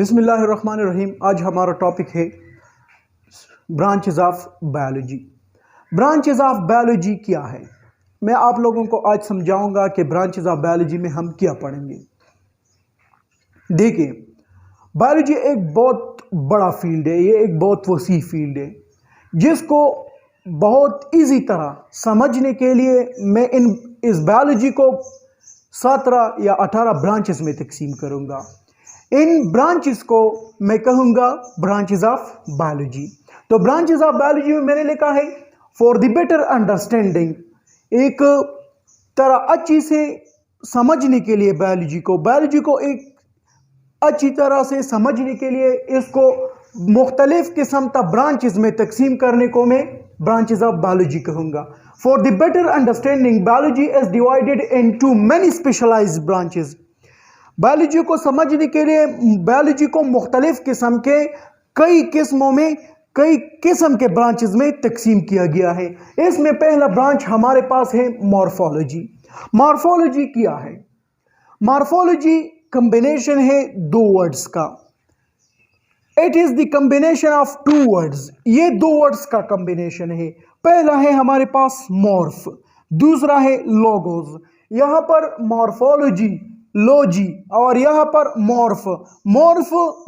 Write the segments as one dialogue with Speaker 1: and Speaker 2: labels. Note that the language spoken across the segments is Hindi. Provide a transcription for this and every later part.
Speaker 1: बिस्मिल्लाहिर्रहमानिर्रहीम। आज हमारा टॉपिक है branches of biology. Branches of biology क्या है, मैं आप लोगों को आज समझाऊंगा कि ब्रांचेस ऑफ बायोलॉजी में हम क्या पढ़ेंगे। देखिए, बायोलॉजी एक बहुत बड़ा फील्ड है, ये एक बहुत वसी फील्ड है जिसको बहुत इजी तरह समझने के लिए मैं इस बायोलॉजी को 17 या 18 ब्रांचेस में तकसीम करूंगा। इन ब्रांचेस को मैं कहूंगा ब्रांचेस ऑफ बायोलॉजी। तो ब्रांचेस ऑफ बायोलॉजी में मैंने लिखा है फॉर द बेटर अंडरस्टैंडिंग, एक तरह अच्छी से समझने के लिए बायोलॉजी को एक अच्छी तरह से समझने के लिए इसको मुख्तलिफ किस्म का ब्रांचेस में तकसीम करने को मैं ब्रांचेस ऑफ बायोलॉजी कहूंगा। For the better understanding biology is divided into many specialized branches. Biology को समझने के लिए बायोलॉजी को मुख्तलिफ किस्म के कई किस्म के ब्रांचेस में तकसीम किया गया है। इसमें पहला ब्रांच हमारे पास है मॉर्फोलॉजी। मॉर्फोलॉजी क्या है? मॉर्फोलॉजी कॉम्बिनेशन है दो वर्ड्स का। It is the combination of two words. ये दो वर्ड्स का कॉम्बिनेशन है। पहला है हमारे पास मॉर्फ, दूसरा है लोगोस। यहां पर मॉर्फोलॉजी लॉजी और यहां पर मॉर्फ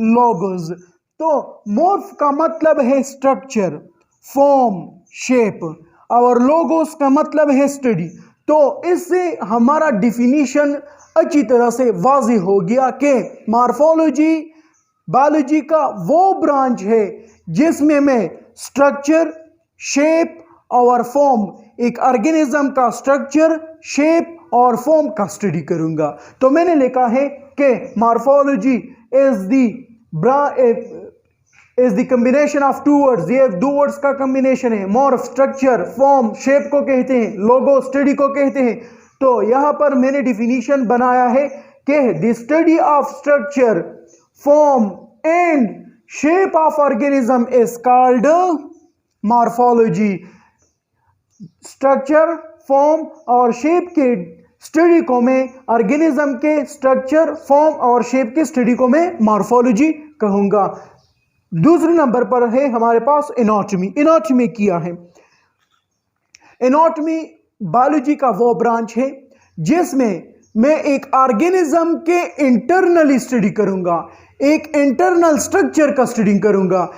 Speaker 1: लोगोस। तो मॉर्फ का मतलब है स्ट्रक्चर, फॉर्म, शेप और लोगोस का मतलब है स्टडी। तो इससे हमारा डिफिनीशन अच्छी तरह से वाज़ेह हो गया कि मॉर्फोलॉजी बायोलॉजी का वो ब्रांच है जिसमें मैं स्ट्रक्चर, शेप और फॉर्म, एक ऑर्गेनिज्म का स्ट्रक्चर, शेप और फॉर्म का स्टडी करूंगा। तो मैंने लिखा है कि morphology is the combination of two words. ये दो वर्ड्स का कॉम्बिनेशन है। मॉर्फ स्ट्रक्चर, फॉर्म शेप को कहते हैं, लोगो स्टडी को कहते हैं। तो यहां पर मैंने डिफिनीशन बनाया है कि the study of structure, form and shape of organism is called morphology. Structure, form और शेप के स्टडी को मैं ऑर्गेनिज्म के स्ट्रक्चर, फॉर्म और शेप के स्टडी को मैं मॉर्फोलॉजी कहूंगा। दूसरे नंबर पर है हमारे पास एनाटॉमी। एनाटॉमी क्या है? एनाटॉमी बायोलॉजी का वो ब्रांच है जिसमें मैं एक ऑर्गेनिज्म के इंटरनल स्टडी करूंगा, एक इंटरनल स्ट्रक्चर का स्टडी करूंगा।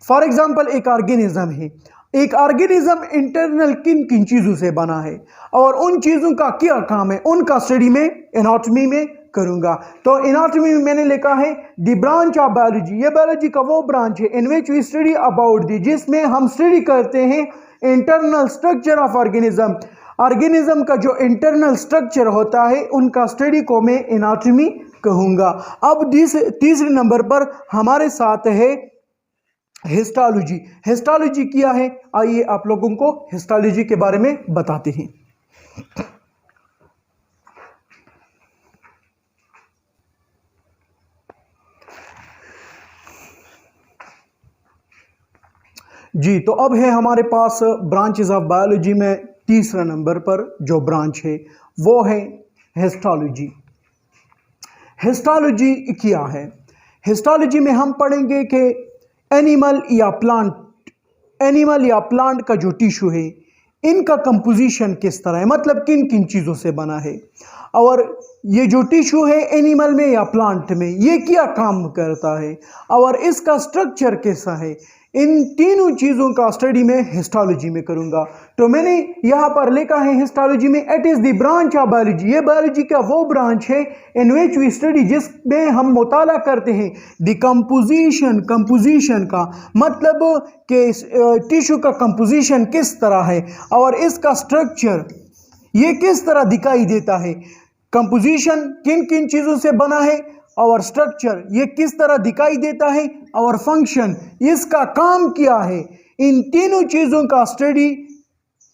Speaker 1: फॉर एग्जांपल, एक ऑर्गेनिज्म है, एक ऑर्गेनिज्म इंटरनल किन किन चीजों से बना है और उन चीजों का क्या काम है, उनका स्टडी में एनाटॉमी में करूंगा। तो एनाटॉमी में मैंने लिखा है द ब्रांच ऑफ बायोलॉजी। ये बायोलॉजी का वो ब्रांच है in which we study about the, जिसमें हम स्टडी करते हैं internal structure of organism. Organism का जो इंटरनल स्ट्रक्चर होता है उनका स्टडी को मैं एनाटॉमी कहूंगा। अब तीसरे नंबर पर हमारे साथ है हिस्टोलॉजी। हिस्टोलॉजी क्या है? आइए आप लोगों को हिस्टोलॉजी के बारे में बताते हैं। जी, तो अब है हमारे पास ब्रांचेस ऑफ बायोलॉजी में तीसरा नंबर पर जो ब्रांच है वो है हिस्टोलॉजी। हिस्टोलॉजी क्या है? हिस्टोलॉजी में हम पढ़ेंगे कि एनिमल या प्लांट का जो टिश्यू है इनका कंपोजिशन किस तरह है, मतलब किन किन चीज़ों से बना है, और ये जो टिश्यू है एनिमल में या प्लांट में ये क्या काम करता है और इसका स्ट्रक्चर कैसा है। इन तीनों चीज़ों का स्टडी में हिस्टोलॉजी में करूंगा। तो मैंने यहाँ पर लिखा है हिस्टोलॉजी में it is the branch of biology. ये बायोलॉजी का वो ब्रांच है इन विच वी स्टडी, जिसमें हम मुताला करते हैं द कंपोजिशन का मतलब कि टिश्यू का कंपोजिशन किस तरह है और इसका स्ट्रक्चर ये किस तरह दिखाई देता है। कंपोजिशन किन किन चीज़ों से बना है और स्ट्रक्चर ये किस तरह दिखाई देता है और फंक्शन इसका काम क्या है। इन तीनों चीज़ों का स्टडी,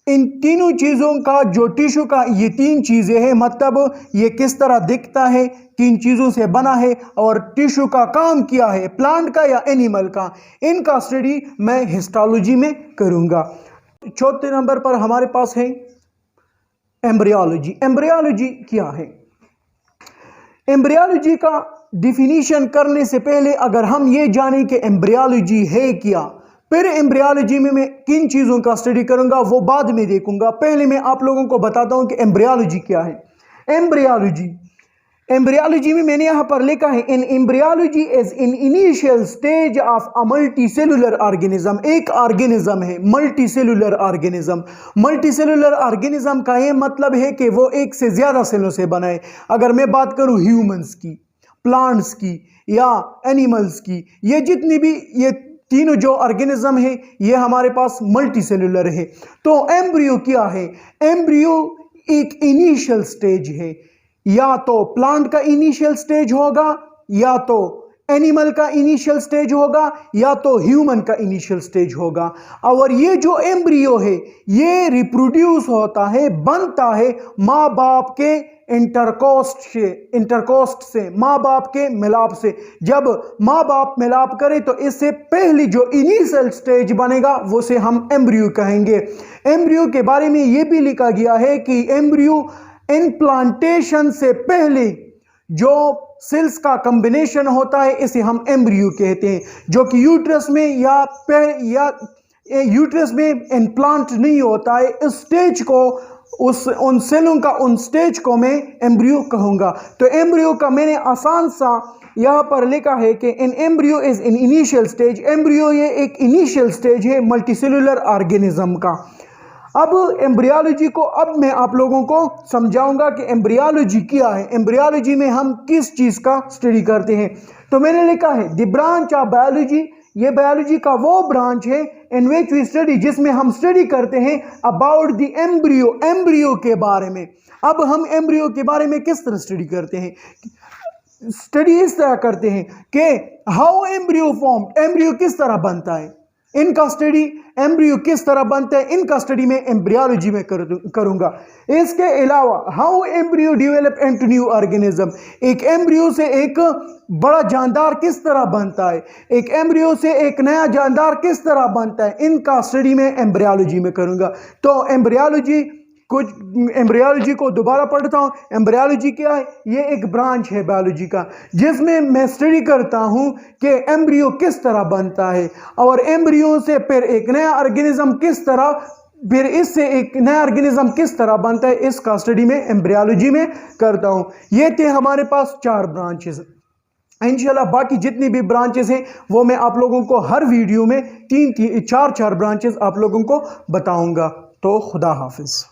Speaker 1: इन तीनों चीज़ों का जो टिश्यू का ये तीन चीज़ें हैं, मतलब ये किस तरह दिखता है, किन चीज़ों से बना है और टिश्यू का काम क्या है, प्लांट का या एनिमल का, इनका स्टडी मैं हिस्टोलॉजी में करूँगा। चौथे नंबर पर हमारे पास है एम्ब्रियोलॉजी। एम्ब्रियोलॉजी क्या है? एम्ब्रियोलॉजी का डिफिनीशन करने से पहले अगर हम ये जानें कि एम्ब्रियोलॉजी है क्या, फिर एम्ब्रियोलॉजी में मैं किन चीज़ों का स्टडी करूंगा वो बाद में देखूंगा। पहले मैं आप लोगों को बताता हूं कि एम्ब्रियोलॉजी क्या है। एम्ब्रियोलॉजी में मैंने यहां पर लिखा है, in embryology is in initial stage of a multicellular organism. एक ऑर्गेनिज्म है मल्टीसेलुलर ऑर्गेनिज्म। मल्टीसेलुलर ऑर्गेनिज्म का ये मतलब है कि वो एक से ज्यादा सेलों से बना है। अगर मैं बात करूं ह्यूमंस की, प्लांट्स की या एनिमल्स की, ये जितनी भी ये तीनों जो ऑर्गेनिज्म है ये हमारे पास मल्टीसेलुलर है। तो एम्ब्रियो क्या है? एम्ब्रियो एक इनिशियल स्टेज है, या तो प्लांट का इनिशियल स्टेज होगा, या तो एनिमल का इनिशियल स्टेज होगा, या तो ह्यूमन का इनिशियल स्टेज होगा। और ये जो एम्ब्रियो है ये रिप्रोड्यूस होता है, बनता है माँ बाप के इंटरकोस्ट से, माँ बाप के मिलाप से। जब माँ बाप मिलाप करे तो इससे पहली जो इनिशियल स्टेज बनेगा वो से हम एम्ब्रियो कहेंगे। एम्ब्रियो के बारे में ये भी लिखा गया है कि एम्ब्रियो इम्प्लांटेशन से पहले जो सेल्स का कॉम्बिनेशन होता है इसे हम एम्ब्रियो कहते हैं, जो कि यूट्रस में या यूट्रस में इम्प्लांट नहीं होता है। इस स्टेज को उन सेलों का उन स्टेज को मैं एम्ब्रियो कहूंगा। तो एम्ब्रियो का मैंने आसान सा यहाँ पर लिखा है कि इन embryo is in initial stage. Embryo ये एक इनिशियल स्टेज है मल्टीसेलुलर ऑर्गेनिज्म का। अब एम्ब्रियोलॉजी को अब मैं आप लोगों को समझाऊंगा कि एम्ब्रियोलॉजी क्या है। एम्ब्रियोलॉजी में हम किस चीज़ का स्टडी करते हैं। तो मैंने लिखा है द ब्रांच ऑफ बायोलॉजी, ये बायोलॉजी का वो ब्रांच है इन विच वी स्टडी, जिसमें हम स्टडी करते हैं अबाउट द एम्ब्रियो, एम्ब्रियो के बारे में। अब हम एम्ब्रियो के बारे में किस तरह स्टडी करते हैं? स्टडी इस तरह करते हैं कि हाउ एम्ब्रियो फॉर्म्ड, एम्ब्रियो किस तरह बनता है, इनका स्टडी एम्ब्रियो किस तरह बनता है, इनका स्टडी मैं एम्ब्रियोलॉजी में करूंगा। इसके अलावा how embryo develop into new organism, एक एम्ब्रियो से एक बड़ा जानदार किस तरह बनता है, एक एम्ब्रियो से एक नया जानदार किस तरह बनता है, इनका स्टडी मैं एम्ब्रियोलॉजी में करूंगा। तो एम्ब्रियोलॉजी को दोबारा पढ़ता हूँ। एम्ब्रियोलॉजी क्या है? ये एक ब्रांच है बायोलॉजी का जिसमें मैं स्टडी करता हूँ कि एम्ब्रियो किस तरह बनता है, और एम्ब्रियो से फिर एक नया ऑर्गेनिज्म किस तरह, फिर इससे एक नया ऑर्गेनिज्म किस तरह बनता है, इसका स्टडी मैं एम्ब्रियोलॉजी में करता हूँ। ये थे हमारे पास 4 ब्रांचेस। इंशाल्लाह बाकी जितनी भी ब्रांचेस हैं वो मैं आप लोगों को हर वीडियो में 3-4 ब्रांचेस आप लोगों को बताऊंगा। तो खुदा हाफिज।